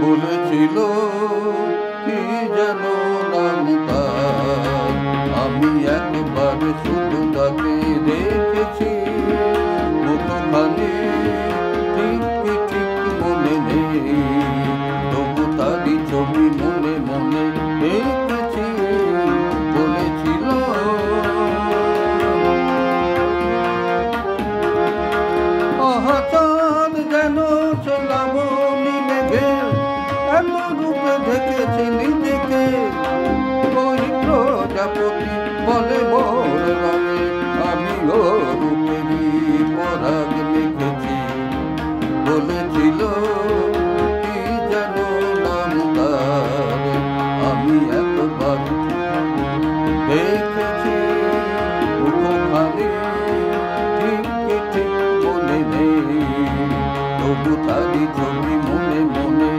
বলেছিল কি যেন নাম তার, আমি একবার শুধু তাকে দেখেছি, কতখানি ঠিক ঠিক মনে নেই, তবু তারই ছবি মনে মনে দেখেছি। বলেছিল আহা চাঁদ যেন ছিলামনি মেঘে, এত রূপে দেখেছি নিজেকে, ওই প্রজাপতি বলে মোর রঙে, আমি ও রূপেরই পরাগ লিখেছি। বলেছিল কি যেন নাম তার, আমি একবার দেখেছি, মুখখানি ঠিক ঠিক মনে নেই, তবু তারই ছবি মনে মনে